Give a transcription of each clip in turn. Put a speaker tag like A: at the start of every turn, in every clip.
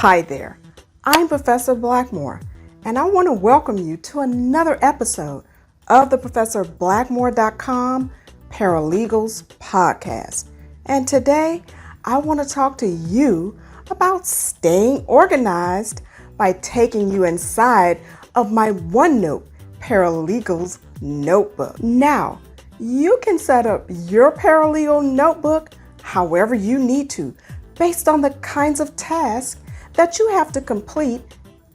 A: Hi there, I'm Professor Blackmore, and I want to welcome you to another episode of the ProfessorBlackmore.com Paralegals Podcast. And today, I want to talk to you about staying organized by taking you inside of my OneNote Paralegals Notebook. Now, you can set up your paralegal notebook however you need to, based on the kinds of tasks that you have to complete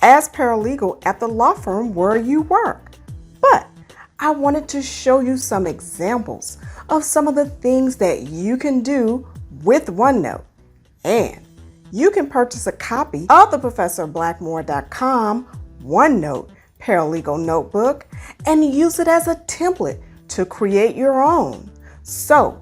A: as paralegal at the law firm where you work. But I wanted to show you some examples of some of the things that you can do with OneNote. And you can purchase a copy of the ProfessorBlackmore.com OneNote Paralegal Notebook and use it as a template to create your own. So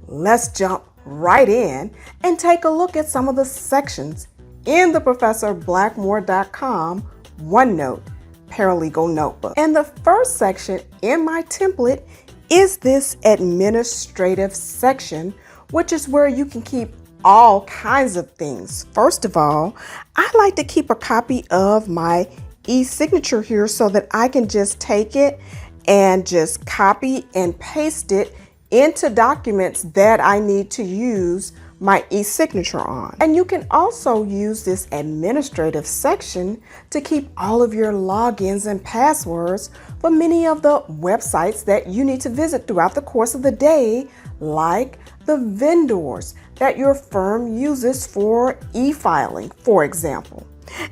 A: let's jump right in and take a look at some of the sections in the ProfessorBlackmore.com OneNote Paralegal Notebook. And the first section in my template is this administrative section, which is where you can keep all kinds of things. First of all, I like to keep a copy of my e-signature here so that I can just take it and just copy and paste it into documents that I need to use my e-signature on. And you can also use this administrative section to keep all of your logins and passwords for many of the websites that you need to visit throughout the course of the day, like the vendors that your firm uses for e-filing, for example.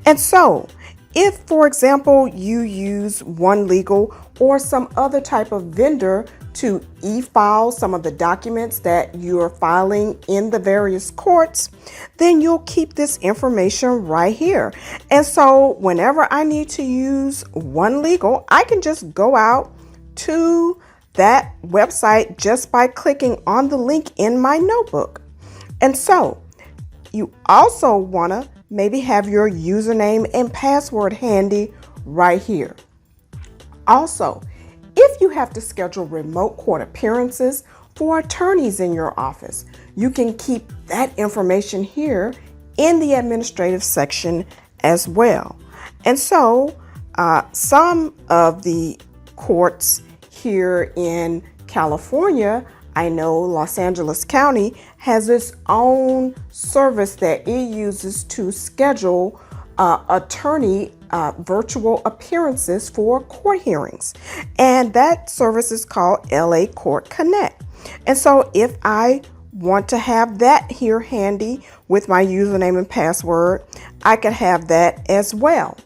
A: And so, if, for example, you use OneLegal or some other type of vendor to e-file some of the documents that you're filing in the various courts, then you'll keep this information right here. And so whenever I need to use OneLegal, I can just go out to that website just by clicking on the link in my notebook. And so you also want to maybe have your username and password handy right here. Also, if you have to schedule remote court appearances for attorneys in your office, you can keep that information here in the administrative section as well. And so some of the courts here in California, I know Los Angeles County has its own service that it uses to schedule attorney virtual appearances for court hearings. And that service is called LA Court Connect. And so if I want to have that here handy with my username and password, I could have that as well.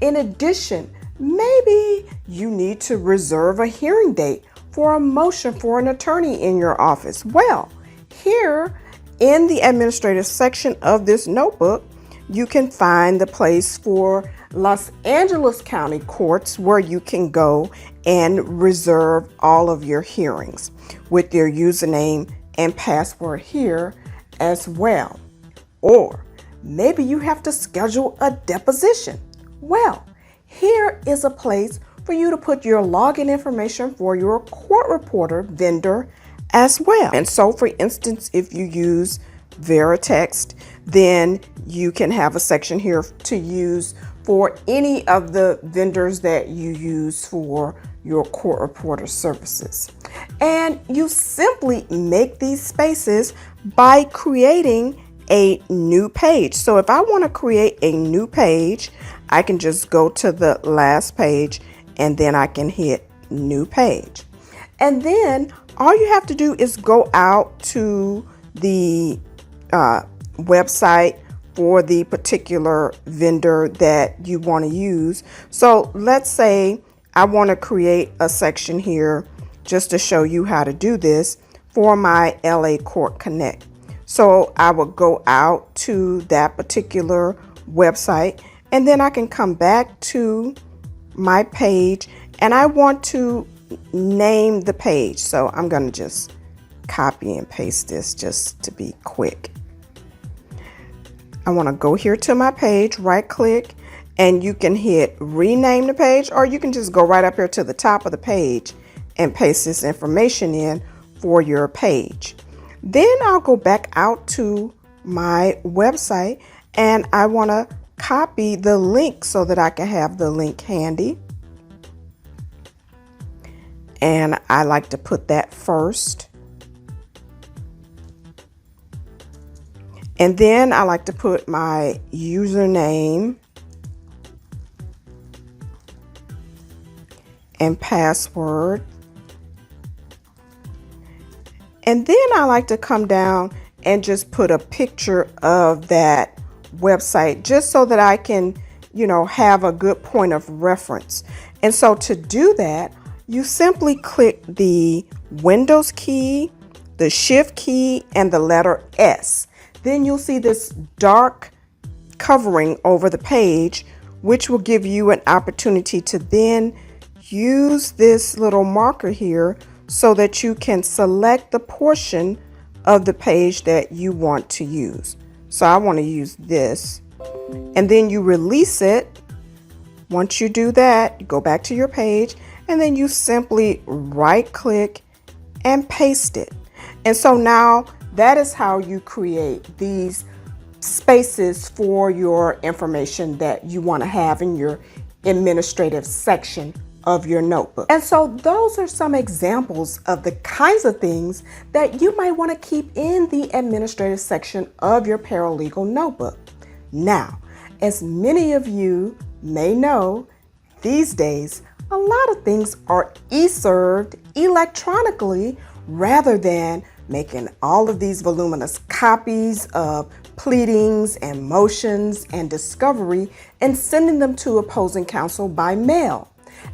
A: In addition, maybe you need to reserve a hearing date for a motion for an attorney in your office. Well, here in the administrative section of this notebook, you can find the place for Los Angeles County courts where you can go and reserve all of your hearings with your username and password here as well. Or maybe you have to schedule a deposition. Well, here is a place for you to put your login information for your court reporter vendor as well. And so, for instance, if you use Veritext, then you can have a section here to use for any of the vendors that you use for your court reporter services. And you simply make these spaces by creating a new page. So if I want to create a new page, I can just go to the last page and then I can hit new page. And then all you have to do is go out to the website for the particular vendor that you want to use. So let's say I want to create a section here just to show you how to do this for my LA Court Connect. So I would go out to that particular website and then I can come back to my page and I want to name the page. So I'm going to just copy and paste this just to be quick. I want to go here to my page, right click, and you can hit rename the page, or you can just go right up here to the top of the page and paste this information in for your page. Then I'll go back out to my website and I want to copy the link so that I can have the link handy. And I like to put that first. And then I like to put my username and password. And then I like to come down and just put a picture of that website just so that I can, have a good point of reference. And so to do that, you simply click the Windows key, the Shift key, and the letter S. Then you'll see this dark covering over the page, which will give you an opportunity to then use this little marker here so that you can select the portion of the page that you want to use. So I want to use this, and then you release it. Once you do that, you go back to your page, and then you simply right click and paste it. And so now that is how you create these spaces for your information that you want to have in your administrative section of your notebook. And so those are some examples of the kinds of things that you might want to keep in the administrative section of your paralegal notebook. Now, as many of you may know, these days, a lot of things are e-served electronically rather than making all of these voluminous copies of pleadings and motions and discovery and sending them to opposing counsel by mail.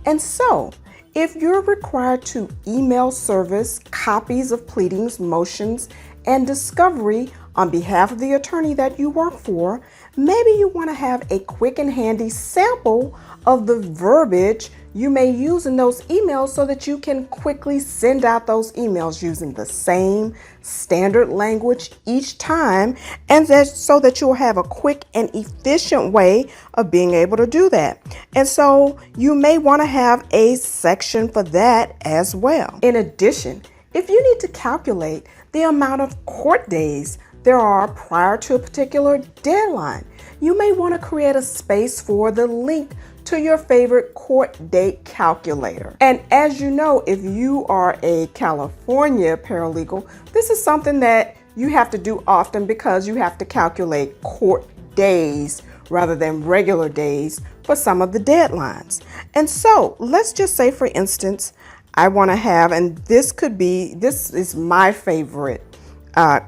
A: And so, if you're required to email service copies of pleadings, motions, and discovery on behalf of the attorney that you work for, maybe you want to have a quick and handy sample of the verbiage you may use in those emails so that you can quickly send out those emails using the same standard language each time, and so that you'll have a quick and efficient way of being able to do that. And so you may want to have a section for that as well. In addition, if you need to calculate the amount of court days there are prior to a particular deadline, you may want to create a space for the link to your favorite court date calculator. And as you know, if you are a California paralegal, this is something that you have to do often because you have to calculate court days rather than regular days for some of the deadlines. And so let's just say, for instance, I want to have, and this is my favorite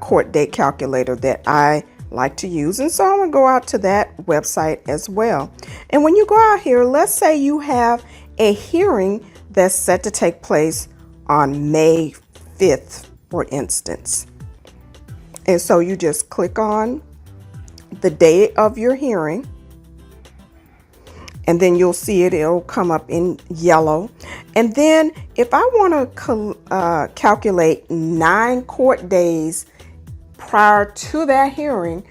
A: court date calculator that I like to use. And so I'm going to go out to that website as well. And when you go out here, let's say you have a hearing that's set to take place on May 5th, for instance. And so you just click on the date of your hearing, and then you'll see it'll come up in yellow. And then if I want to calculate 9 court days prior to that hearing,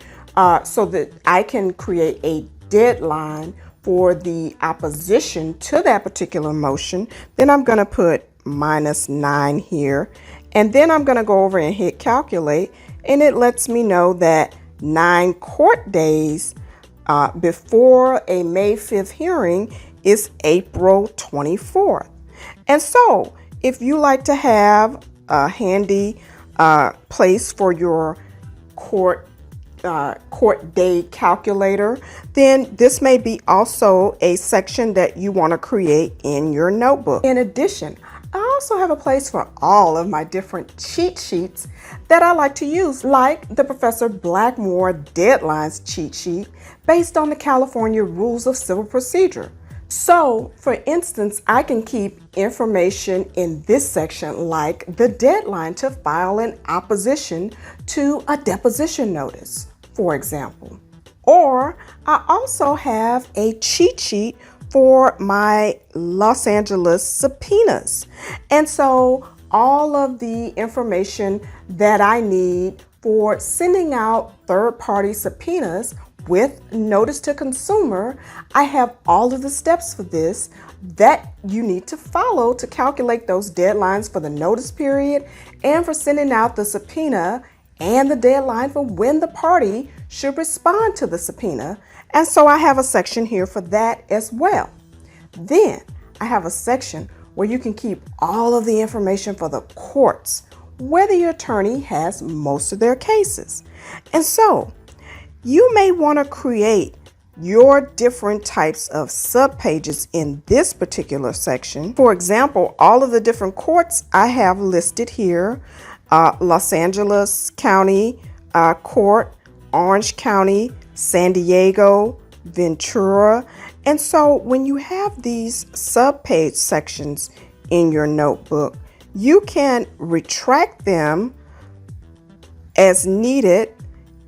A: so that I can create a deadline for the opposition to that particular motion, then I'm going to put -9 here. And then I'm going to go over and hit calculate, and it lets me know that 9 court days before a May 5th hearing is April 24th. And so if you like to have a handy place for your court day calculator, then this may be also a section that you want to create in your notebook. In addition, I also have a place for all of my different cheat sheets that I like to use, like the Professor Blackmore Deadlines cheat sheet based on the California Rules of Civil Procedure. So, for instance, I can keep information in this section like the deadline to file an opposition to a deposition notice, for example. Or I also have a cheat sheet for my Los Angeles subpoenas. And so all of the information that I need for sending out third-party subpoenas with notice to consumer, I have all of the steps for this that you need to follow to calculate those deadlines for the notice period and for sending out the subpoena, and the deadline for when the party should respond to the subpoena, And so I have a section here for that as well. Then I have a section where you can keep all of the information for the courts where the attorney has most of their cases. And so you may want to create your different types of subpages in this particular section. For example, all of the different courts I have listed here: Los Angeles County Court, Orange County, San Diego, Ventura. And so when you have these subpage sections in your notebook, you can retract them as needed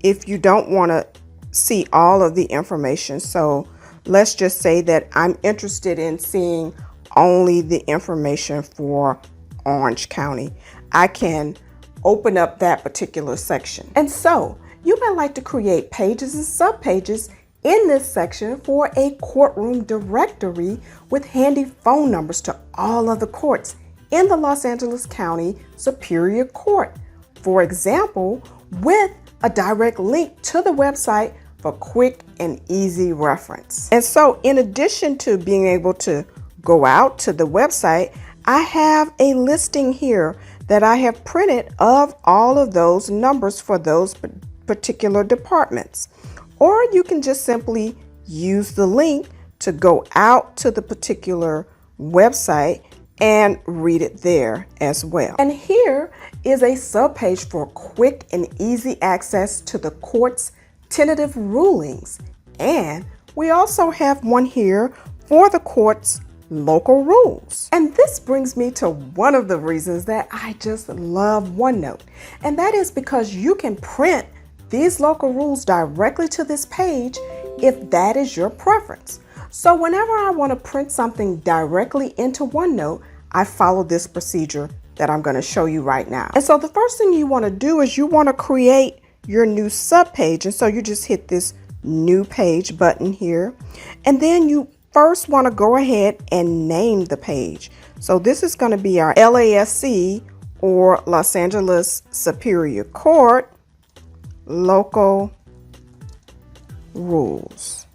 A: if you don't want to see all of the information. So let's just say that I'm interested in seeing only the information for Orange County. I can open up that particular section. And so you might like to create pages and subpages in this section for a courtroom directory with handy phone numbers to all of the courts in the Los Angeles County Superior Court. For example, with a direct link to the website for quick and easy reference. And so in addition to being able to go out to the website, I have a listing here that I have printed of all of those numbers for those particular departments. Or you can just simply use the link to go out to the particular website and read it there as well. And here is a subpage for quick and easy access to the court's tentative rulings. And we also have one here for the court's local rules. And this brings me to one of the reasons that I just love OneNote. And that is because you can print these local rules directly to this page if that is your preference. So whenever I want to print something directly into OneNote, I follow this procedure that I'm going to show you right now. And so the first thing you want to do is you want to create your new subpage. And so you just hit this new page button here. And then you first want to go ahead and name the page. So this is going to be our LASC, or Los Angeles Superior Court Local Rules.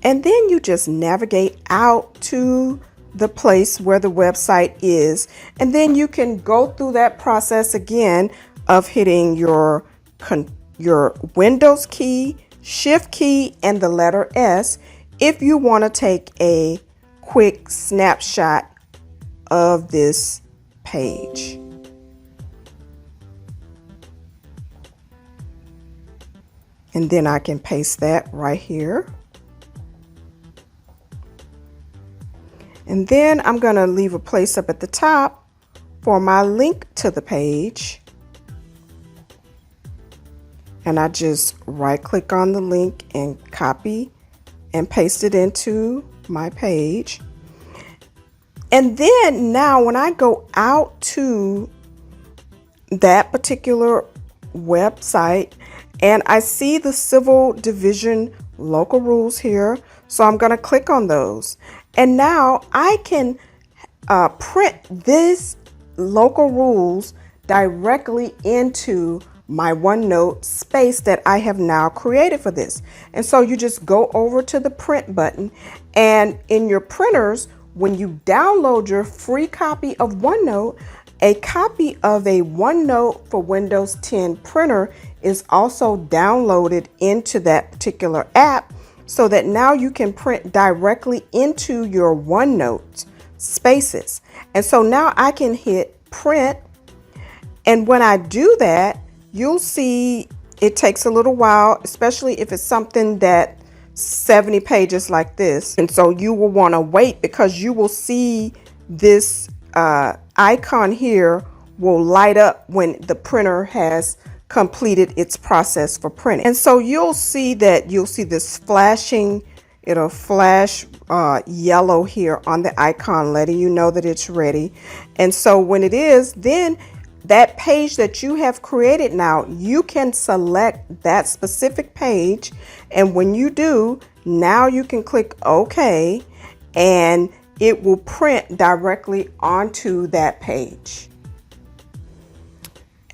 A: And then you just navigate out to the place where the website is. And then you can go through that process again of hitting your Windows key, Shift key, and the letter S if you want to take a quick snapshot of this page. And then I can paste that right here. And then I'm going to leave a place up at the top for my link to the page. And I just right click on the link and copy and paste it into my page. And then now when I go out to that particular website and I see the civil division local rules here, so I'm going to click on those. And now I can print this local rules directly into my OneNote space that I have now created for this. And so you just go over to the print button, and in your printers, when you download your free copy of OneNote, a copy of a OneNote for Windows 10 printer is also downloaded into that particular app, so that now you can print directly into your OneNote spaces. And so now I can hit print. And when I do that, you'll see it takes a little while, especially if it's something that 70 pages like this. And so you will want to wait, because you will see this icon here will light up when the printer has completed its process for printing. And so you'll see this flashing, it'll flash yellow here on the icon, letting you know that it's ready. And so when it is, then that page that you have created, now you can select that specific page. And when you do, now you can click OK, and it will print directly onto that page.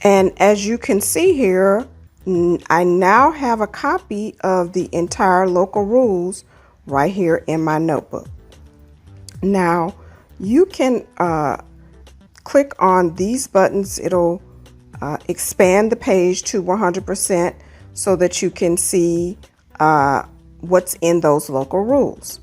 A: And as you can see here, I now have a copy of the entire local rules right here in my notebook. Now, you can click on these buttons. It'll expand the page to 100% so that you can see what's in those local rules.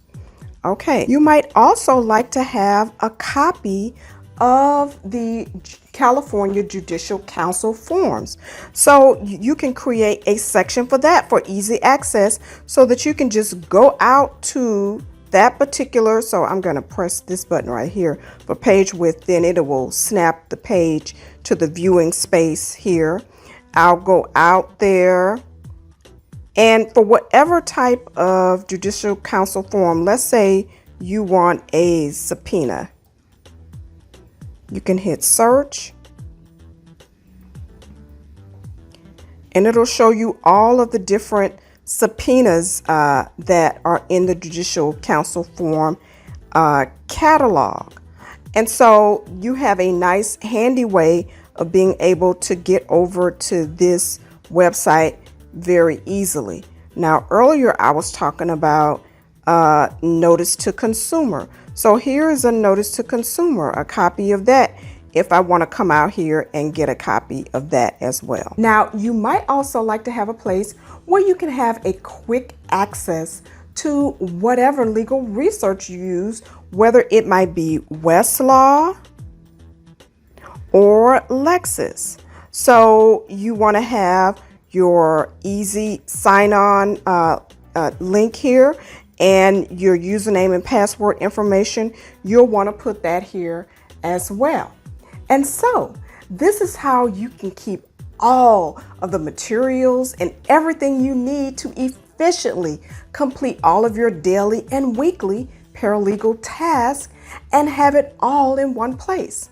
A: Okay, you might also like to have a copy of the California Judicial Council forms. So you can create a section for that for easy access so that you can just go out to that particular, so I'm going to press this button right here for page width, then it will snap the page to the viewing space here. I'll go out there, and for whatever type of Judicial Council form, let's say you want a subpoena, you can hit search and it'll show you all of the different subpoenas that are in the Judicial Council form catalog. And so you have a nice handy way of being able to get over to this website very easily. Now, earlier I was talking about notice to consumer. So here is a notice to consumer, a copy of that, if I want to come out here and get a copy of that as well. Now, you might also like to have a place where you can have a quick access to whatever legal research you use, whether it might be Westlaw or Lexis. So you want to have your easy sign-on link here, and your username and password information, you'll want to put that here as well. And so this is how you can keep all of the materials and everything you need to efficiently complete all of your daily and weekly paralegal tasks and have it all in one place.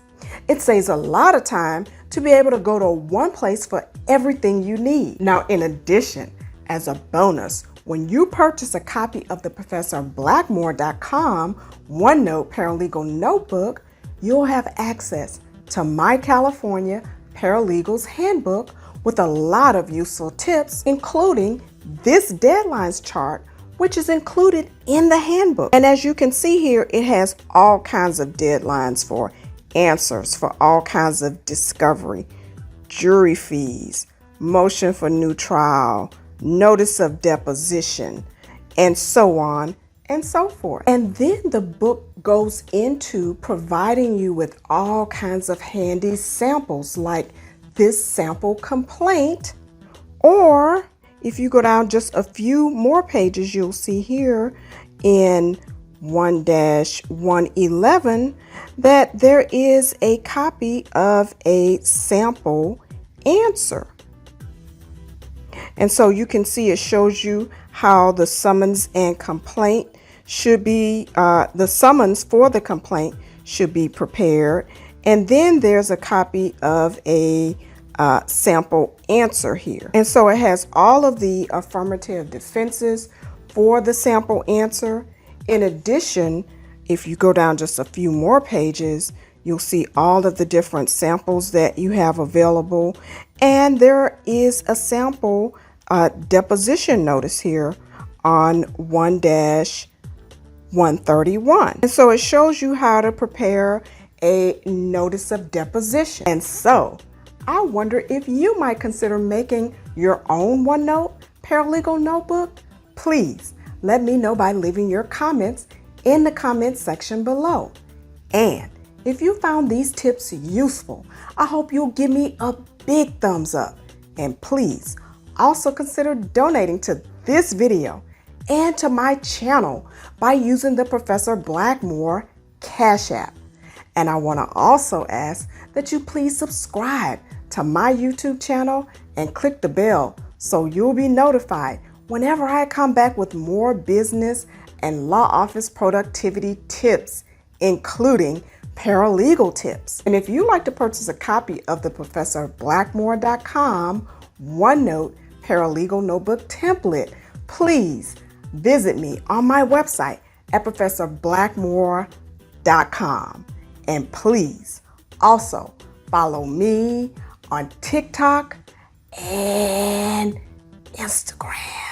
A: It saves a lot of time to be able to go to one place for everything you need. Now, in addition, as a bonus, when you purchase a copy of the ProfessorBlackmore.com OneNote Paralegal Notebook, you'll have access to my California Paralegal's Handbook with a lot of useful tips, including this deadlines chart, which is included in the handbook. And as you can see here, it has all kinds of deadlines for answers for all kinds of discovery, jury fees, motion for new trial, notice of deposition, and so on and so forth. And then the book goes into providing you with all kinds of handy samples, like this sample complaint, or if you go down just a few more pages, you'll see here in 1-111 that there is a copy of a sample answer. And so you can see it shows you how the summons and complaint should be, the summons for the complaint should be prepared. And then there's a copy of a sample answer here. And so it has all of the affirmative defenses for the sample answer. In addition, if you go down just a few more pages, you'll see all of the different samples that you have available. And there is a sample deposition notice here on 1-131. And so it shows you how to prepare a notice of deposition. And so I wonder if you might consider making your own OneNote Paralegal Notebook. Please let me know by leaving your comments in the comment section below. And if you found these tips useful, I hope you'll give me a big thumbs up. And please also consider donating to this video and to my channel by using the Professor Blackmore Cash App. And I want to also ask that you please subscribe to my YouTube channel and click the bell so you'll be notified whenever I come back with more business and law office productivity tips, including paralegal tips. And if you'd like to purchase a copy of the ProfessorBlackmore.com OneNote Paralegal Notebook template, please visit me on my website at ProfessorBlackmore.com. And please also follow me on TikTok and Instagram.